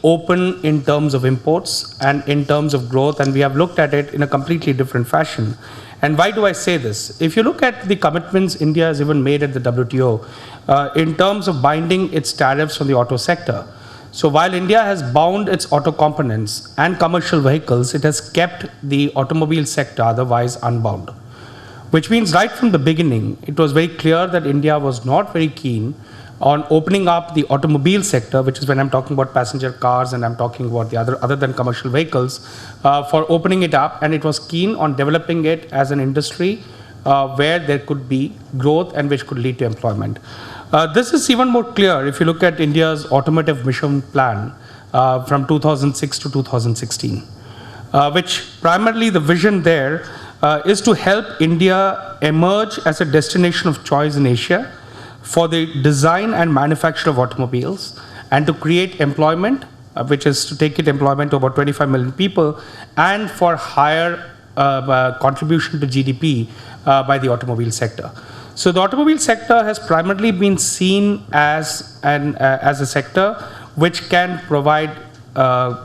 open in terms of imports and in terms of growth, and we have looked at it in a completely different fashion. And why do I say this? If you look at the commitments India has even made at the WTO in terms of binding its tariffs on the auto sector, so while India has bound its auto components and commercial vehicles, it has kept the automobile sector otherwise unbound. Which means right from the beginning, it was very clear that India was not very keen on opening up the automobile sector, which is when I'm talking about passenger cars and I'm talking about the other than commercial vehicles, for opening it up, and it was keen on developing it as an industry where there could be growth and which could lead to employment. This is even more clear if you look at India's Automotive Mission Plan from 2006 to 2016, which primarily the vision there is to help India emerge as a destination of choice in Asia for the design and manufacture of automobiles, and to create employment, which is to take it employment to about 25 million people, and for higher contribution to GDP by the automobile sector. So the automobile sector has primarily been seen as a sector which can provide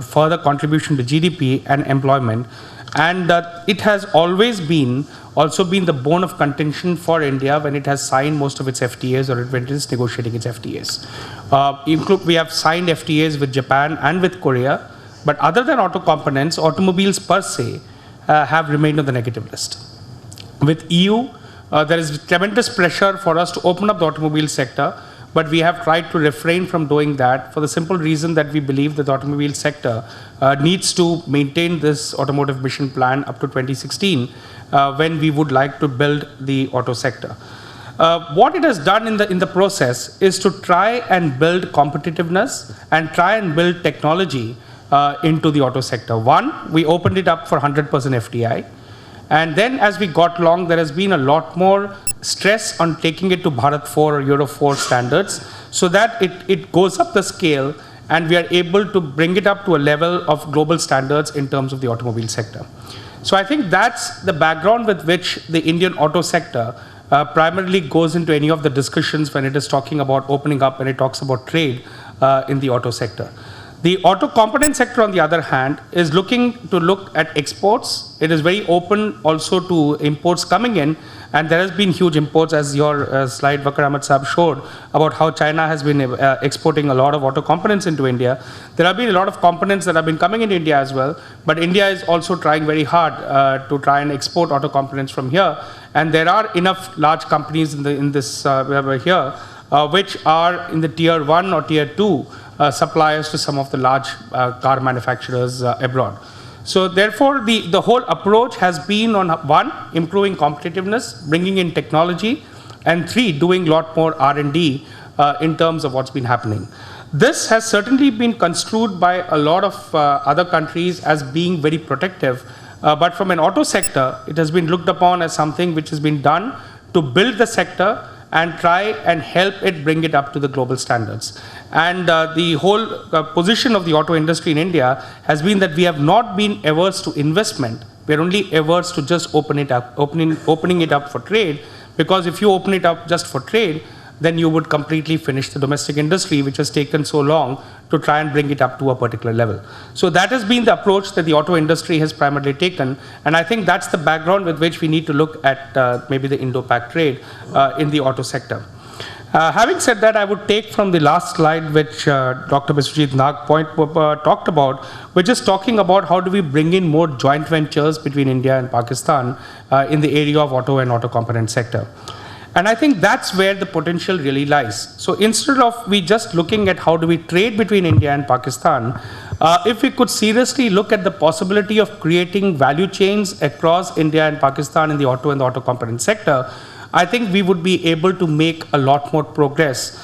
further contribution to GDP and employment, and it has always been also been the bone of contention for India when it has signed most of its FTAs or when it is negotiating its FTAs. We have signed FTAs with Japan and with Korea, but other than auto components, automobiles per se have remained on the negative list. With EU, there is tremendous pressure for us to open up the automobile sector, but we have tried to refrain from doing that for the simple reason that we believe that the automobile sector needs to maintain this automotive mission plan up to 2016 when we would like to build the auto sector. What it has done in the process is to try and build competitiveness and try and build technology into the auto sector. One, we opened it up for 100% FDI. And then as we got along, there has been a lot more stress on taking it to Bharat 4 or Euro 4 standards so that it goes up the scale and we are able to bring it up to a level of global standards in terms of the automobile sector. So I think that's the background with which the Indian auto sector primarily goes into any of the discussions when it is talking about opening up and it talks about trade in the auto sector. The auto component sector, on the other hand, is looking at exports. It is very open also to imports coming in, and there has been huge imports, as your slide, Vakar Ahmed Saab, showed about how China has been exporting a lot of auto components into India. There have been a lot of components that have been coming in India as well, but India is also trying very hard to try and export auto components from here. And there are enough large companies in this here, which are in the tier 1 or tier 2 suppliers to some of the large car manufacturers abroad. So therefore, the whole approach has been on, one, improving competitiveness, bringing in technology, and 3, doing a lot more R&D in terms of what's been happening. This has certainly been construed by a lot of other countries as being very protective, but from an auto sector, it has been looked upon as something which has been done to build the sector and try and help it bring it up to the global standards. And the whole position of the auto industry in India has been that we have not been averse to investment. We are only averse to just opening it up for trade, because if you open it up just for trade, then you would completely finish the domestic industry, which has taken so long to try and bring it up to a particular level. So that has been the approach that the auto industry has primarily taken, and I think that's the background with which we need to look at maybe the Indo-Pac trade in the auto sector. Having said that, I would take from the last slide, which Dr. Biswajit Nag talked about, which is talking about how do we bring in more joint ventures between India and Pakistan in the area of auto and auto component sector. And I think that's where the potential really lies. So instead of we just looking at how do we trade between India and Pakistan, if we could seriously look at the possibility of creating value chains across India and Pakistan in the auto and the auto component sector, I think we would be able to make a lot more progress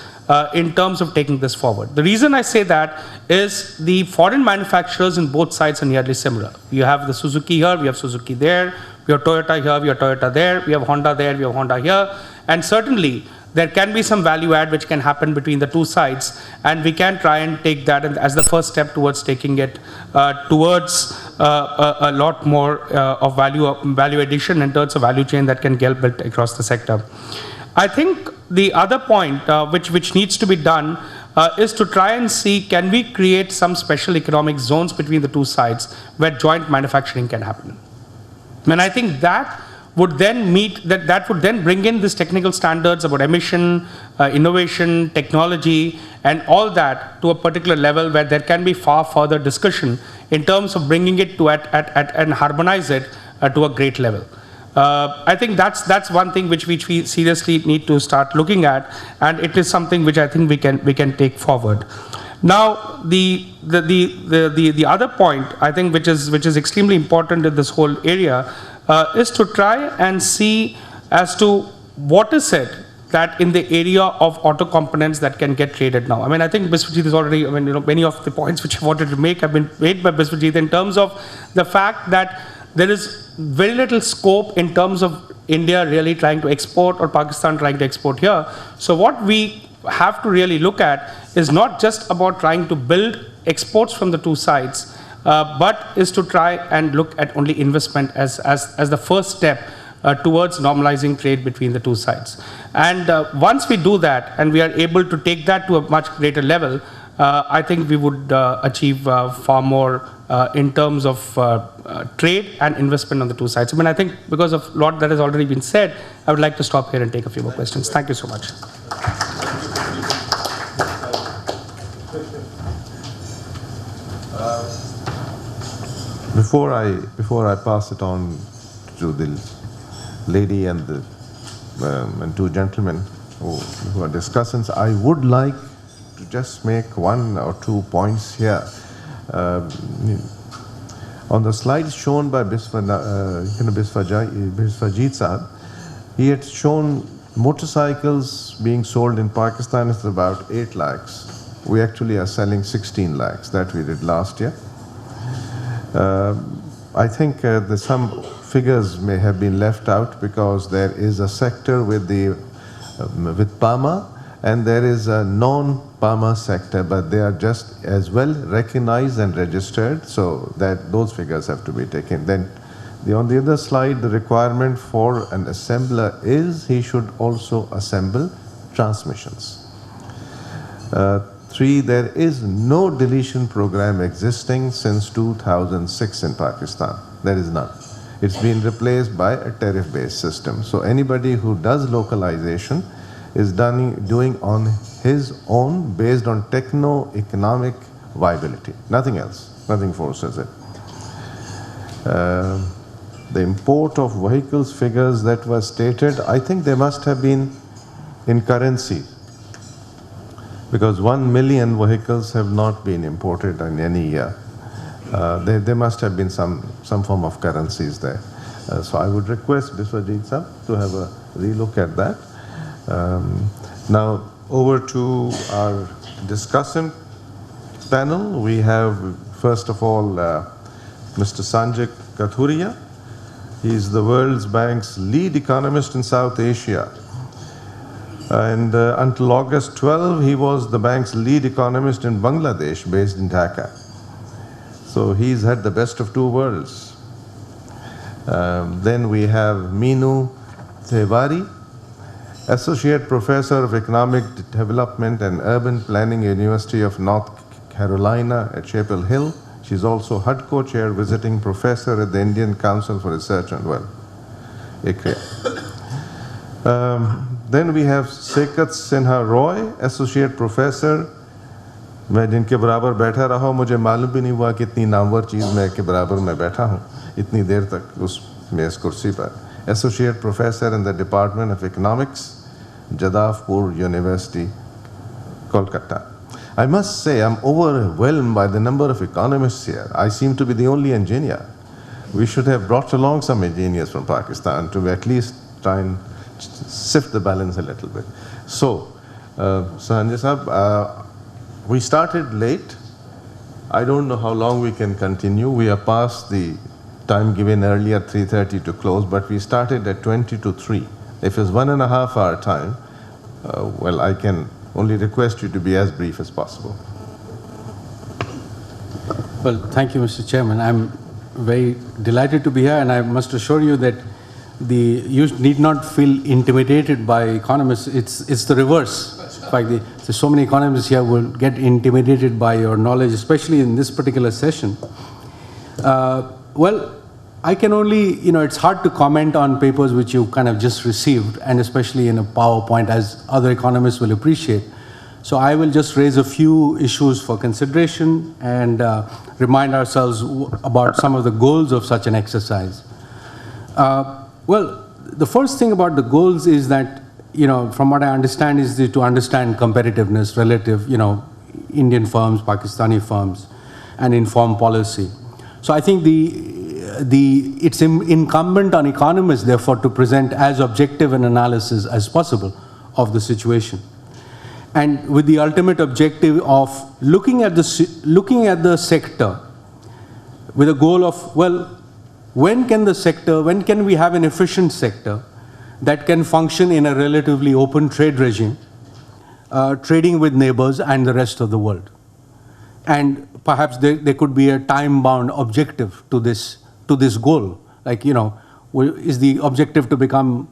in terms of taking this forward. The reason I say that is the foreign manufacturers in both sides are nearly similar. You have the Suzuki here, we have Suzuki there, we have Toyota here, we have Toyota there, we have Honda there, we have Honda here, and certainly there can be some value add which can happen between the two sides, and we can try and take that as the first step towards taking it towards a lot more of value addition in terms of value chain that can get built across the sector. I think the other point which needs to be done is to try and see, can we create some special economic zones between the two sides where joint manufacturing can happen. And I think that would then that would then bring in these technical standards about emission, innovation, technology, and all that to a particular level where there can be far further discussion in terms of bringing it to and harmonize it to a great level. I think that's one thing which we seriously need to start looking at, and it is something which I think we can take forward. Now, the other point I think which is extremely important in this whole area is to try and see as to what is it that in the area of auto components that can get traded now. I mean, I think Biswajit is already, many of the points which I wanted to make have been made by Biswajit in terms of the fact that there is very little scope in terms of India really trying to export or Pakistan trying to export here. So what we have to really look at is not just about trying to build exports from the two sides, but is to try and look at only investment as the first step towards normalizing trade between the two sides. And once we do that and we are able to take that to a much greater level, I think we would achieve far more in terms of trade and investment on the two sides. I think because of a lot that has already been said, I would like to stop here and take a few more questions. Thank you so much. Before I pass it on to the lady and the and two gentlemen who are discussants, I would like to just make one or 2 points here. On the slides shown by Biswajit Sahab, he had shown motorcycles being sold in Pakistan is about 8 lakhs. We actually are selling 16 lakhs. That we did last year. I think some figures may have been left out because there is a sector with PAMA and there is a non-PAMA sector, but they are just as well recognized and registered, so that those figures have to be taken. Then on the other slide, the requirement for an assembler is he should also assemble transmissions. 3, there is no deletion program existing since 2006 in Pakistan. There is none. It's been replaced by a tariff-based system. So anybody who does localization is doing on his own based on techno-economic viability. Nothing else. Nothing forces it. The import of vehicles figures that were stated, I think they must have been in currency, because 1 million vehicles have not been imported in any year. There must have been some form of currencies there. So I would request Biswajit Sahab to have a relook at that. Now over to our discussant panel. We have first of all Mr. Sanjay Kathuria. He is the World Bank's lead economist in South Asia. And until August 12, he was the bank's lead economist in Bangladesh, based in Dhaka. So he's had the best of 2 worlds. Then we have Meenu Tewari, Associate Professor of Economic Development and Urban Planning, University of North Carolina at Chapel Hill. She's also HUD co-chair, visiting professor at the Indian Council for Research and ICRIA. Then we have Sekat Sinha Roy, Associate Professor. मैं जिनके बराबर बैठा रहा हूँ, मुझे मालूम भी नहीं हुआ कि इतनी नामवर चीज़ मैं के बराबर मैं बैठा हूँ इतनी देर तक उस मेज़ कुर्सी पर. Associate Professor in the Department of Economics, Jadavpur University, Kolkata. I must say I'm overwhelmed by the number of economists here. I seem to be the only engineer. We should have brought along some engineers from Pakistan to at least try and sift the balance a little bit. So, Sanjay Sahab, we started late. I don't know how long we can continue. We are past the time given earlier, 3:30 to close, but we started at 20 to 3. If it's 1.5 hour time, well, I can only request you to be as brief as possible. Well, thank you, Mr. Chairman. I'm very delighted to be here, and I must assure you that you need not feel intimidated by economists. It's the reverse. fact, there's so many economists here will get intimidated by your knowledge, especially in this particular session. Well, I can only, it's hard to comment on papers which you kind of just received, and especially in a PowerPoint, as other economists will appreciate. So I will just raise a few issues for consideration and remind ourselves about some of the goals of such an exercise. Well, the first thing about the goals is that, from what I understand, is to understand competitiveness relative, Indian firms, Pakistani firms, and inform policy. So I think it's incumbent on economists, therefore, to present as objective an analysis as possible of the situation, and with the ultimate objective of looking at the sector with a goal of, well, when can we have an efficient sector that can function in a relatively open trade regime, trading with neighbors and the rest of the world? And perhaps there could be a time-bound objective to this goal. Like, is the objective to become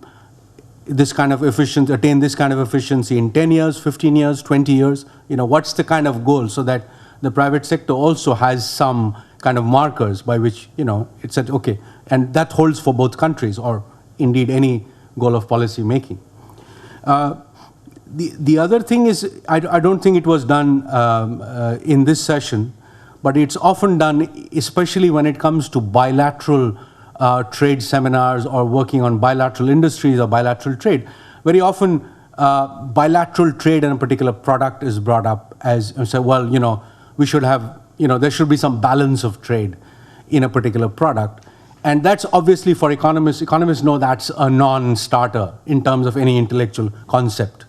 this kind of efficiency, attain this kind of efficiency in 10 years, 15 years, 20 years? What's the kind of goal, so that the private sector also has some kind of markers by which, it said, okay, and that holds for both countries, or indeed any goal of policy making. The other thing is, I don't think it was done in this session, but it's often done, especially when it comes to bilateral trade seminars or working on bilateral industries or bilateral trade. Very often, bilateral trade in a particular product is brought up as, say, well, we should have, there should be some balance of trade in a particular product. And that's obviously, for economists know that's a non-starter in terms of any intellectual concept.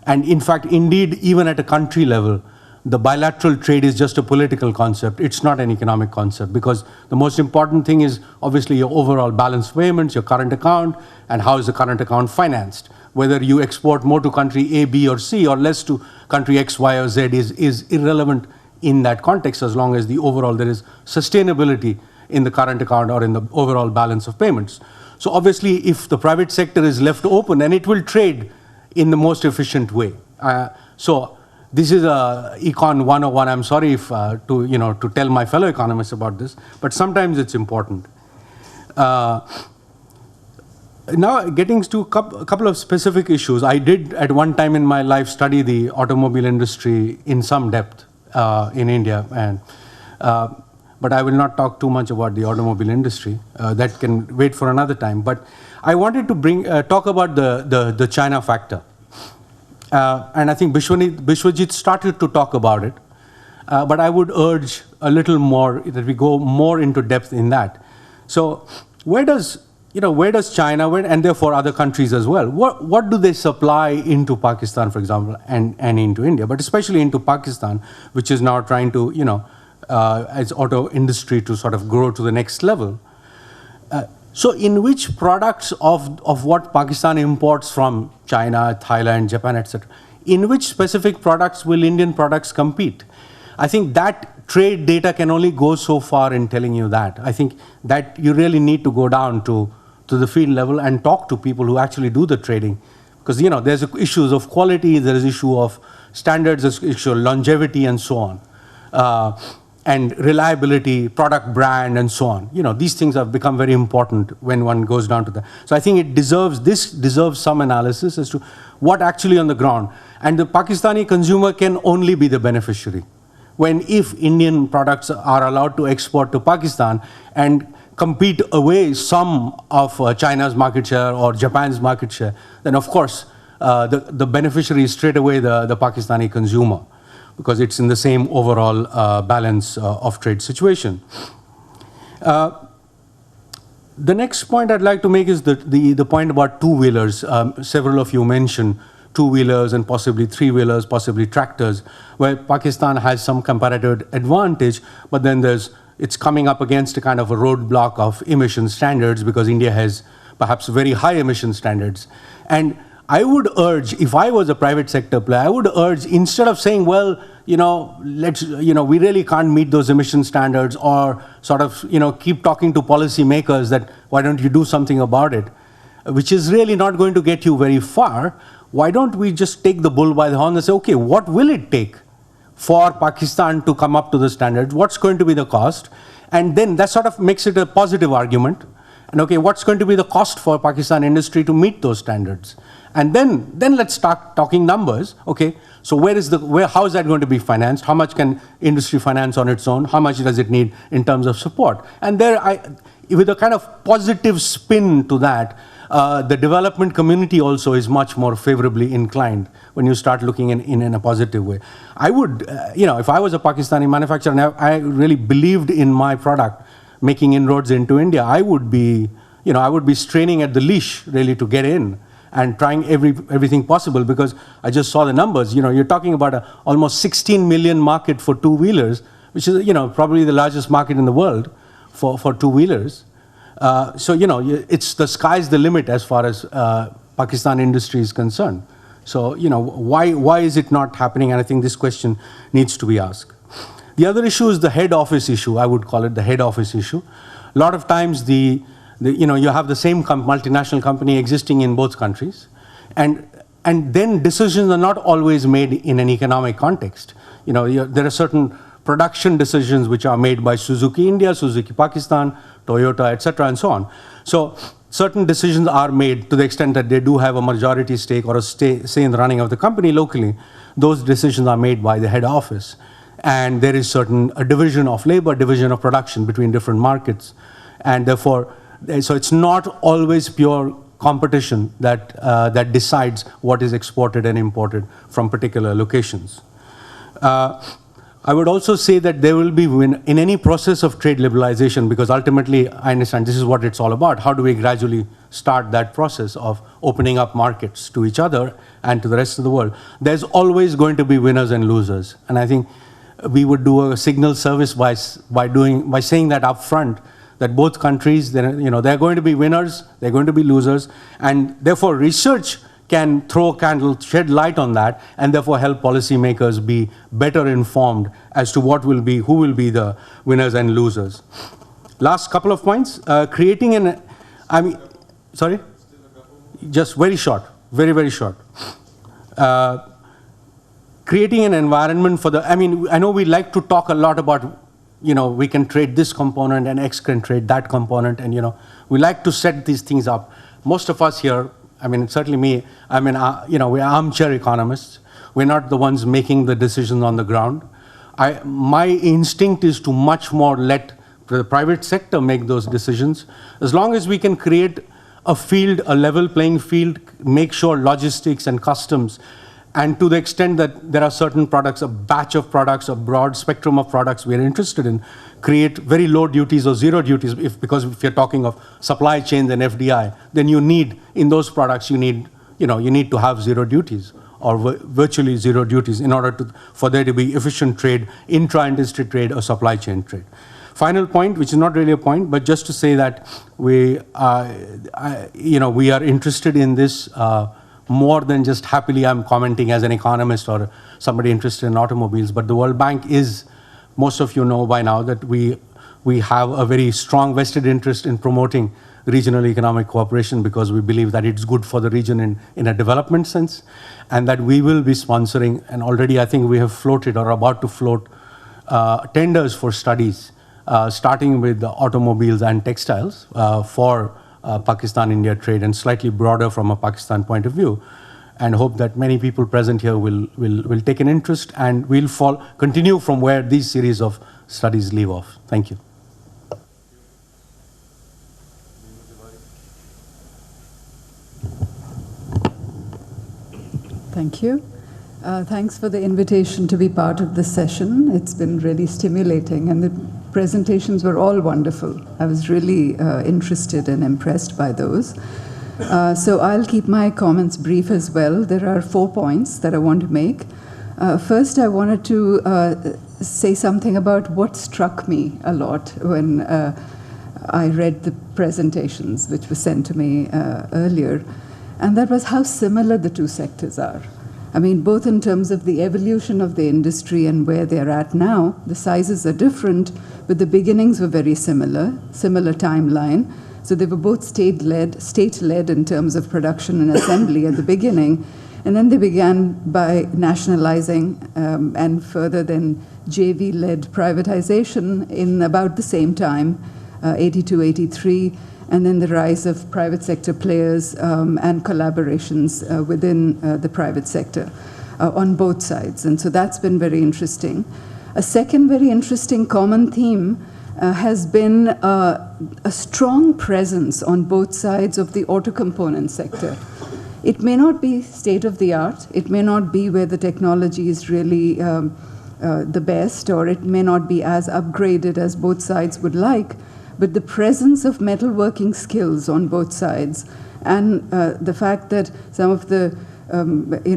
And in fact, indeed, even at a country level, the bilateral trade is just a political concept. It's not an economic concept, because the most important thing is obviously your overall balance of payments, your current account, and how is the current account financed. Whether you export more to country A, B, or C, or less to country X, Y, or Z is irrelevant in that context, as long as the overall there is sustainability in the current account or in the overall balance of payments. So obviously, if the private sector is left open, then it will trade in the most efficient way. So this is a Econ 101. I'm sorry if, to tell my fellow economists about this, but sometimes it's important. Now, getting to a couple of specific issues. I did at one time in my life study the automobile industry in some depth in India, and but I will not talk too much about the automobile industry. That can wait for another time. But I wanted to talk about the China factor. And I think Bishwajit started to talk about it. But I would urge a little more, that we go more into depth in that. So where does China, and therefore other countries as well, what do they supply into Pakistan, for example, and into India, but especially into Pakistan, which is now trying to, as auto industry to sort of grow to the next level. So in which products of what Pakistan imports from China, Thailand, Japan, etc., in which specific products will Indian products compete? I think that trade data can only go so far in telling you that. I think that you really need to go down to the field level and talk to people who actually do the trading. Because, there's issues of quality, there's issue of standards, there's issue of longevity, and so on. And reliability, product brand, and so on. These things have become very important when one goes down to that. So I think this deserves some analysis as to what actually on the ground. And the Pakistani consumer can only be the beneficiary. If Indian products are allowed to export to Pakistan and compete away some of China's market share or Japan's market share, then of course the beneficiary is straight away the Pakistani consumer, because it's in the same overall balance of trade situation. The next point I'd like to make is the point about two-wheelers. Several of you mentioned two-wheelers and possibly three-wheelers, possibly tractors, where Pakistan has some comparative advantage, but then it's coming up against a kind of a roadblock of emission standards, because India has perhaps very high emission standards. And I would urge, if I was a private sector player, I would urge, instead of saying, well, we really can't meet those emission standards, or sort of, keep talking to policymakers that why don't you do something about it, which is really not going to get you very far. why don't we just take the bull by the horn and say, okay, what will it take for Pakistan to come up to the standards? What's going to be the cost? And then that sort of makes it a positive argument. And okay, what's going to be the cost for Pakistan industry to meet those standards? And then let's start talking numbers. Okay, so how is that going to be financed? How much can industry finance on its own? How much does it need in terms of support? And with a kind of positive spin to that, the development community also is much more favorably inclined when you start looking in a positive way. I would, if I was a Pakistani manufacturer and I really believed in my product making inroads into India, I would be straining at the leash really to get in and trying everything possible, because I just saw the numbers. You're talking about a almost 16 million market for two-wheelers, which is probably the largest market in the world for two-wheelers. So it's the sky's the limit as far as Pakistan industry is concerned. So why is it not happening? And I think this question needs to be asked. The other issue is the head office issue. I would call it the head office issue. A lot of times you have the same multinational company existing in both countries, and then decisions are not always made in an economic context. There are certain production decisions which are made by Suzuki India, Suzuki Pakistan, Toyota, etc., and so on. So certain decisions are made to the extent that they do have a majority stake or a say in the running of the company locally. Those decisions are made by the head office, and there is a division of labor, division of production between different markets, and therefore, so it's not always pure competition that decides what is exported and imported from particular locations. I would also say that there will be, in any process of trade liberalization, because ultimately I understand this is what it's all about, how do we gradually start that process of opening up markets to each other and to the rest of the world? There's always going to be winners and losers, and I think we would do a signal service by saying that up front, that both countries, they're going to be winners, they're going to be losers, and therefore research can shed light on that, and therefore help policymakers be better informed as to who will be the winners and losers. Last couple of points. Just very short, very short. Creating an environment I know we like to talk a lot about, we can trade this component and X can trade that component, and we like to set these things up. Most of us here, certainly me, we're armchair economists. We're not the ones making the decisions on the ground. My instinct is to much more let the private sector make those decisions. As long as we can create a level playing field, make sure logistics and customs, and to the extent that there are certain products, a batch of products, a broad spectrum of products we're interested in, create very low duties or zero duties, because if you're talking of supply chains and FDI, then in those products, you need to have zero duties or virtually zero duties in order for there to be efficient trade, intra-industry trade or supply chain trade. Final point, which is not really a point, but just to say that we are interested in this more than just happily I'm commenting as an economist or somebody interested in automobiles, but the World Bank is, most of you know by now, that we have a very strong vested interest in promoting regional economic cooperation, because we believe that it's good for the region in a development sense, and that we will be sponsoring, and already I think we have floated or are about to float tenders for studies, starting with the automobiles and textiles for Pakistan-India trade, and slightly broader from a Pakistan point of view, and hope that many people present here will take an interest, and we'll continue from where these series of studies leave off. Thank you. Thank you. Thanks for the invitation to be part of this session. It's been really stimulating, and the presentations were all wonderful. I was really interested and impressed by those. So I'll keep my comments brief as well. There are 4 points that I want to make. First, I wanted to say something about what struck me a lot when I read the presentations which were sent to me earlier, and that was how similar the two sectors are. Both in terms of the evolution of the industry and where they're at now, the sizes are different, but the beginnings were very similar timeline. So they were both state-led in terms of production and assembly at the beginning, And then they began by nationalizing and further then JV-led privatization in about the same time, 82, 83, and then the rise of private sector players and collaborations within the private sector on both sides. And so that's been very interesting. A second very interesting common theme has been a strong presence on both sides of the auto component sector. It may not be state-of-the-art, it may not be where the technology is really the best, or it may not be as upgraded as both sides would like, but the presence of metalworking skills on both sides and the fact that some of the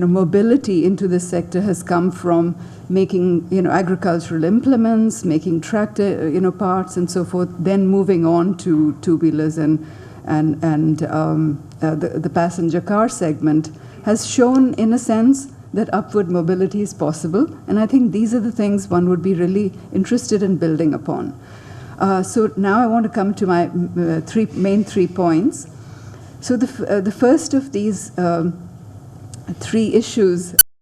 mobility into this sector has come from making agricultural implements, making tractor parts and so forth, then moving on to two-wheelers and the passenger car segment has shown, in a sense, that upward mobility is possible. And I think these are the things one would be really interested in building upon. So now I want to come to my main three points. So the first of these three issues